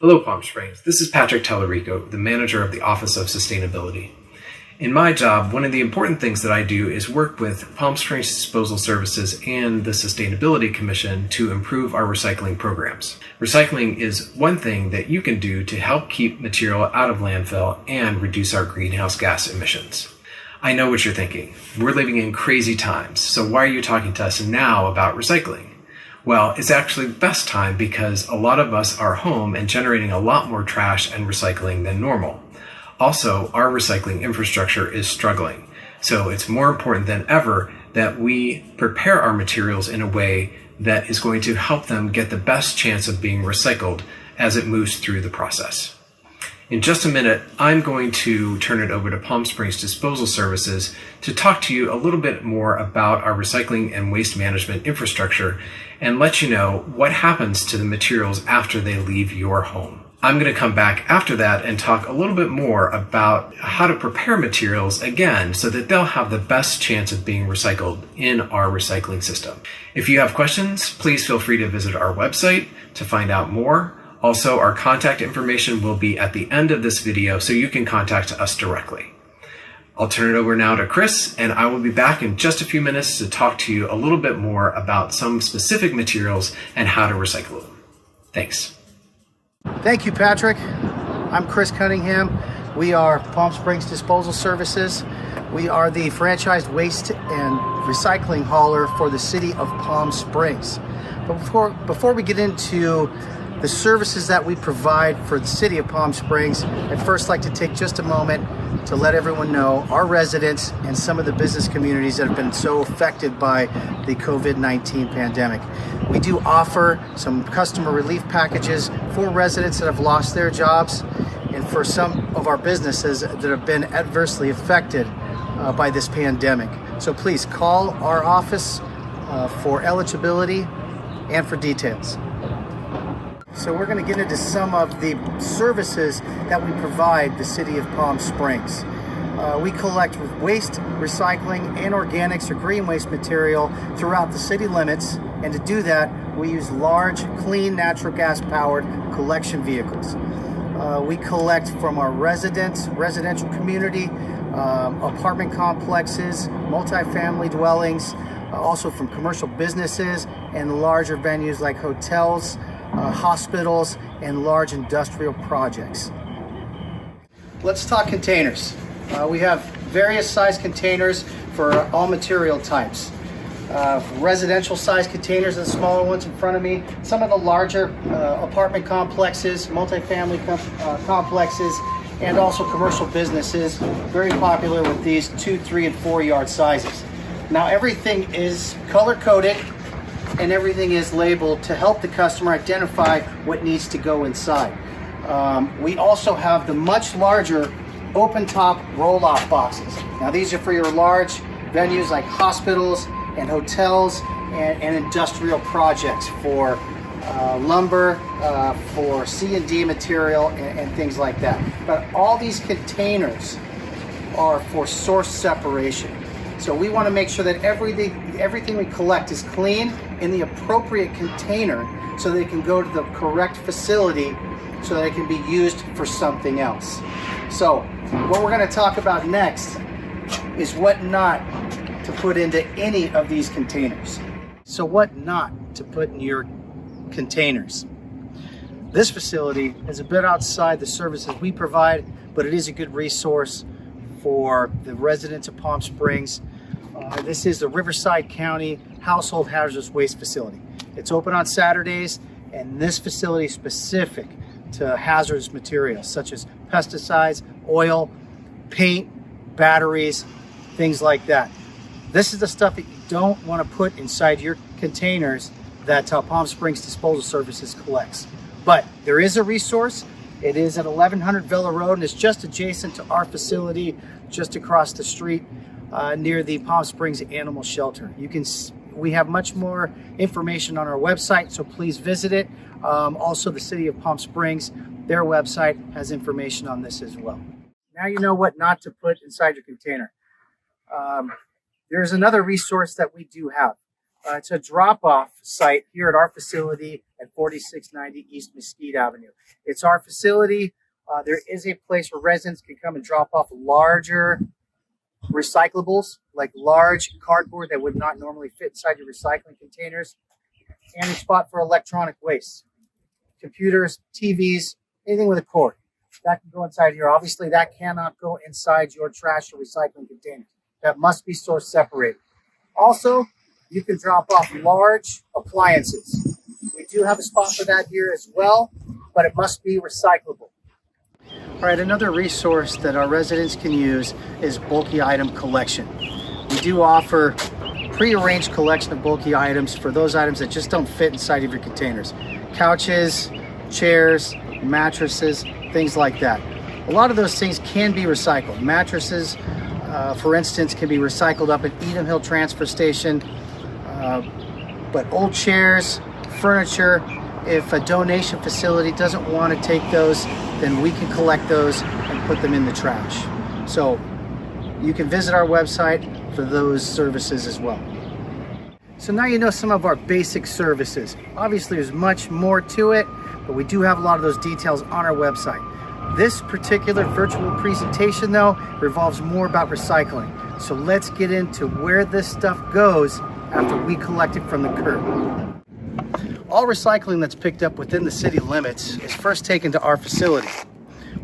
Hello, Palm Springs. This is Patrick Tellerico, the manager of the Office of Sustainability. In my job, one of the important things that I do is work with Palm Springs Disposal Services and the Sustainability Commission to improve our recycling programs. Recycling is one thing that you can do to help keep material out of landfill and reduce our greenhouse gas emissions. I know what you're thinking. We're living in crazy times, so why are you talking to us now about recycling? Well, it's actually the best time because a lot of us are home and generating a lot more trash and recycling than normal. Also, our recycling infrastructure is struggling, so it's more important than ever that we prepare our materials in a way that is going to help them get the best chance of being recycled as it moves through the process. In just a minute, I'm going to turn it over to Palm Springs Disposal Services to talk to you a little bit more about our recycling and waste management infrastructure and let you know what happens to the materials after they leave your home. I'm going to come back after that and talk a little bit more about how to prepare materials again so that they'll have the best chance of being recycled in our recycling system. If you have questions, please feel free to visit our website to find out more. Also, our contact information will be at the end of this video so you can contact us directly. I'll turn it over now to Chris, and I will be back in just a few minutes to talk to you a little bit more about some specific materials and how to recycle them. Thanks. Thank you, Patrick. I'm Chris Cunningham. We are Palm Springs Disposal Services. We are the franchised waste and recycling hauler for the city of Palm Springs. But before we get into the services that we provide for the city of Palm Springs, I'd first like to take just a moment to let everyone know our residents and some of the business communities that have been so affected by the COVID-19 pandemic. We do offer some customer relief packages for residents that have lost their jobs and for some of our businesses that have been adversely affected by this pandemic. So please call our office for eligibility and for details. So we're going to get into some of the services that we provide the city of Palm Springs. We collect waste, recycling, and organics or green waste material throughout the city limits. And to do that, we use large, clean, natural gas powered collection vehicles. We collect from our residential community, apartment complexes, multifamily dwellings, also from commercial businesses and larger venues like hotels, hospitals, and large industrial projects. Let's talk containers. We have various size containers for all material types. Residential size containers are the smaller ones in front of me. Some of the larger apartment complexes, multifamily complexes, and also commercial businesses, very popular with these 2, 3, and 4 yard sizes. Now everything is color coded and everything is labeled to help the customer identify what needs to go inside. We also have the much larger open top roll-off boxes. Now these are for your large venues like hospitals and hotels and industrial projects for lumber, for C&D material and things like that. But all these containers are for source separation. So we want to make sure that everything we collect is clean in the appropriate container so they can go to the correct facility so that it can be used for something else. So what we're going to talk about next is what not to put into any of these containers. So what not to put in your containers. This facility is a bit outside the services we provide, but it is a good resource for the residents of Palm Springs. This is the Riverside County Household Hazardous Waste Facility. It's open on Saturdays, and this facility is specific to hazardous materials such as pesticides, oil, paint, batteries, things like that. This is the stuff that you don't want to put inside your containers that Palm Springs Disposal Services collects. But there is a resource. It is at 1100 Villa Road, and it's just adjacent to our facility, just across the street near the Palm Springs Animal Shelter. We have much more information on our website, so please visit it. Also, the City of Palm Springs, their website has information on this as well. Now you know what not to put inside your container. There's another resource that we do have. It's a drop-off site here at our facility at 4690 East Mesquite Avenue. It's our facility. There is a place where residents can come and drop off larger recyclables, like large cardboard that would not normally fit inside your recycling containers, and a spot for electronic waste, computers, TVs, anything with a cord. That can go inside here. Obviously, that cannot go inside your trash or recycling containers. That must be source separated. Also, you can drop off large appliances. We do have a spot for that here as well, but it must be recyclable. All right, another resource that our residents can use is bulky item collection. We do offer pre-arranged collection of bulky items for those items that just don't fit inside of your containers. Couches, chairs, mattresses, things like that. A lot of those things can be recycled. Mattresses, for instance, can be recycled up at Edom Hill Transfer Station. But old chairs, furniture, if a donation facility doesn't want to take those, then we can collect those and put them in the trash. So you can visit our website for those services as well. So now you know some of our basic services. Obviously there's much more to it, but we do have a lot of those details on our website. This particular virtual presentation though revolves more about recycling. So let's get into where this stuff goes after we collect it from the curb. All recycling that's picked up within the city limits is first taken to our facility,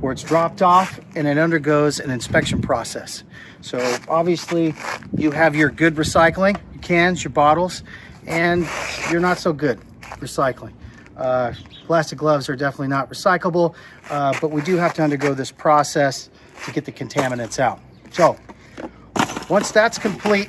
where it's dropped off and it undergoes an inspection process. So obviously you have your good recycling, your cans, your bottles, and your not so good recycling. Plastic gloves are definitely not recyclable, but we do have to undergo this process to get the contaminants out. So once that's complete,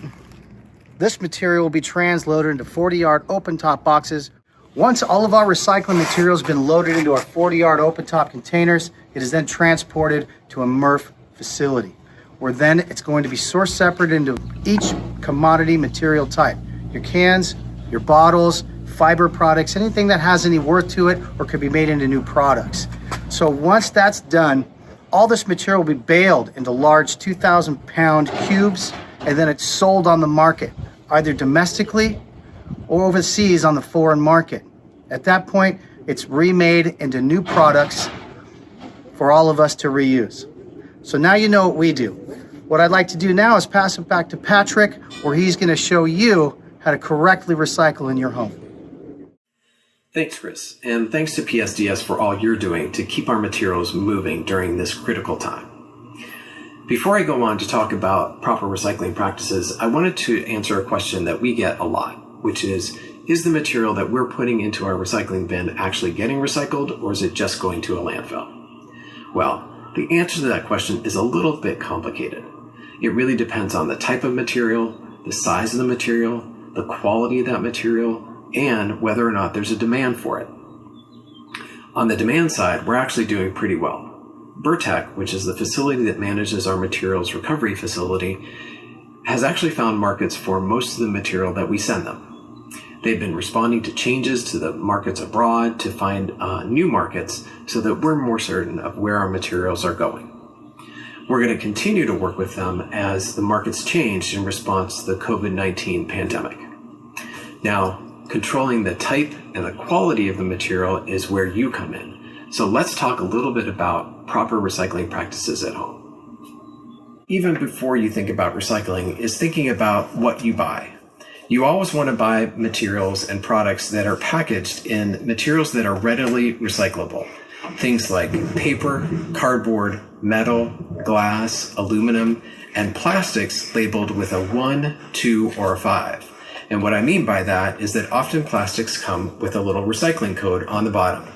this material will be transloaded into 40-yard open-top boxes. Once all of our recycling material has been loaded into our 40-yard open-top containers, it is then transported to a MRF facility, where then it's going to be source separate into each commodity material type. Your cans, your bottles, fiber products, anything that has any worth to it or could be made into new products. So once that's done, all this material will be baled into large 2,000-pound cubes, and then it's sold on the market, either domestically or overseas on the foreign market. At that point, it's remade into new products for all of us to reuse. So now you know what we do. What I'd like to do now is pass it back to Patrick, where he's going to show you how to correctly recycle in your home. Thanks, Chris, and thanks to PSDS for all you're doing to keep our materials moving during this critical time. Before I go on to talk about proper recycling practices, I wanted to answer a question that we get a lot, which is the material that we're putting into our recycling bin actually getting recycled, or is it just going to a landfill? Well, the answer to that question is a little bit complicated. It really depends on the type of material, the size of the material, the quality of that material, and whether or not there's a demand for it. On the demand side, we're actually doing pretty well. Burtech, which is the facility that manages our materials recovery facility, has actually found markets for most of the material that we send them. They've been responding to changes to the markets abroad to find new markets so that we're more certain of where our materials are going. We're going to continue to work with them as the markets change in response to the COVID-19 pandemic. Now, controlling the type and the quality of the material is where you come in. So let's talk a little bit about proper recycling practices at home. Even before you think about recycling is thinking about what you buy. You always want to buy materials and products that are packaged in materials that are readily recyclable. Things like paper, cardboard, metal, glass, aluminum, and plastics labeled with a 1, 2, or a 5. And what I mean by that is that often plastics come with a little recycling code on the bottom.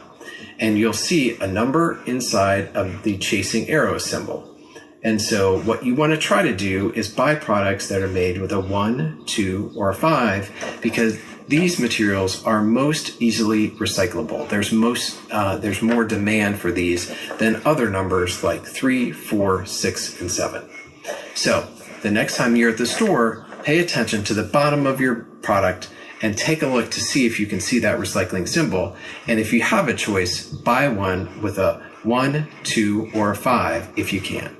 And you'll see a number inside of the chasing arrow symbol. And so what you want to try to do is buy products that are made with a 1, 2, or a 5, because these materials are most easily recyclable. There's more demand for these than other numbers like 3, 4, 6, and 7. So the next time you're at the store, pay attention to the bottom of your product and take a look to see if you can see that recycling symbol. And if you have a choice, buy one with a 1, 2, or a 5 if you can.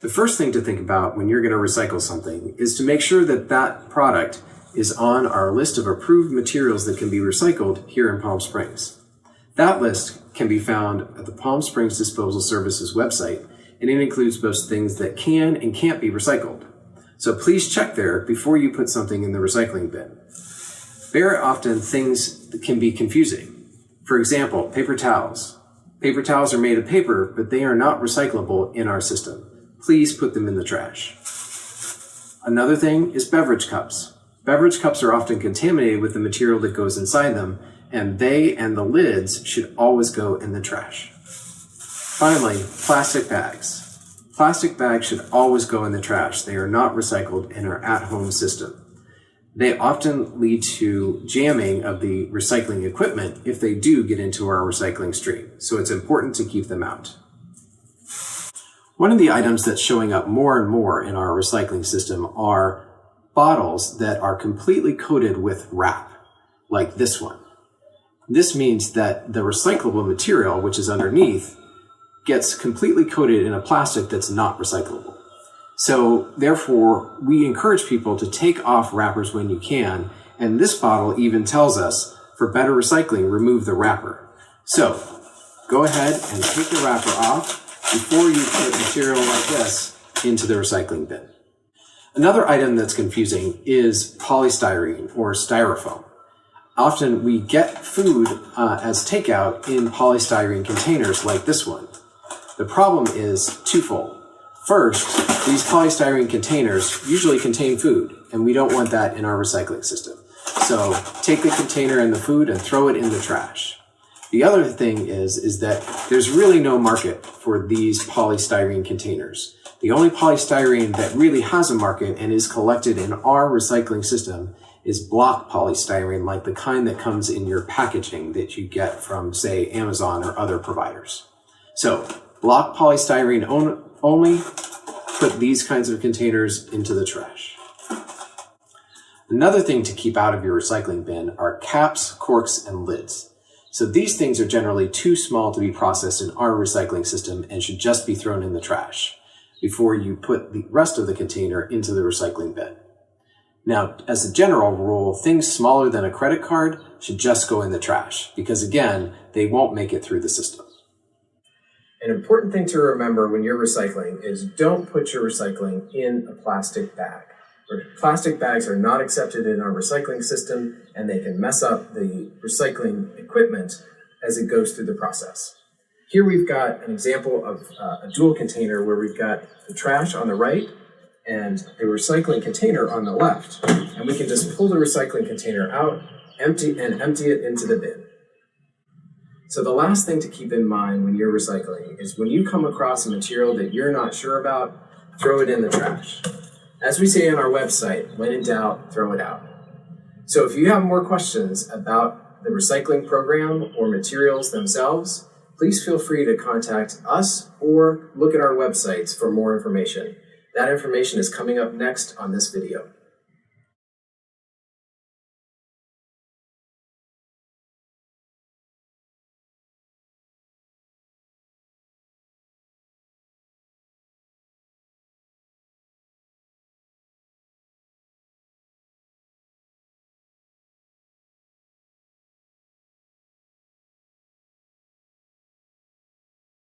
The first thing to think about when you're going to recycle something is to make sure that that product is on our list of approved materials that can be recycled here in Palm Springs. That list can be found at the Palm Springs Disposal Services website, and it includes both things that can and can't be recycled. So please check there before you put something in the recycling bin. Very often things can be confusing. For example, paper towels. Paper towels are made of paper, but they are not recyclable in our system. Please put them in the trash. Another thing is beverage cups. Beverage cups are often contaminated with the material that goes inside them, and they and the lids should always go in the trash. Finally, plastic bags. Plastic bags should always go in the trash. They are not recycled in our at-home system. They often lead to jamming of the recycling equipment if they do get into our recycling stream, so it's important to keep them out. One of the items that's showing up more and more in our recycling system are bottles that are completely coated with wrap, like this one. This means that the recyclable material, which is underneath, gets completely coated in a plastic that's not recyclable. So therefore, we encourage people to take off wrappers when you can, and this bottle even tells us, for better recycling, remove the wrapper. So go ahead and take the wrapper off before you put material like this into the recycling bin. Another item that's confusing is polystyrene or styrofoam. Often we get food as takeout in polystyrene containers like this one. The problem is twofold. First, these polystyrene containers usually contain food, and we don't want that in our recycling system. So take the container and the food and throw it in the trash. The other thing is that there's really no market for these polystyrene containers. The only polystyrene that really has a market and is collected in our recycling system is block polystyrene, like the kind that comes in your packaging that you get from, say, Amazon or other providers. So block polystyrene only, put these kinds of containers into the trash. Another thing to keep out of your recycling bin are caps, corks, and lids. So these things are generally too small to be processed in our recycling system and should just be thrown in the trash before you put the rest of the container into the recycling bin. Now, as a general rule, things smaller than a credit card should just go in the trash because, again, they won't make it through the system. An important thing to remember when you're recycling is don't put your recycling in a plastic bag. Plastic bags are not accepted in our recycling system, and they can mess up the recycling equipment as it goes through the process. Here we've got an example of a dual container where we've got the trash on the right and a recycling container on the left. And we can just pull the recycling container out, empty it into the bin. So the last thing to keep in mind when you're recycling is when you come across a material that you're not sure about, throw it in the trash. As we say on our website, when in doubt, throw it out. So if you have more questions about the recycling program or materials themselves, please feel free to contact us or look at our websites for more information. That information is coming up next on this video.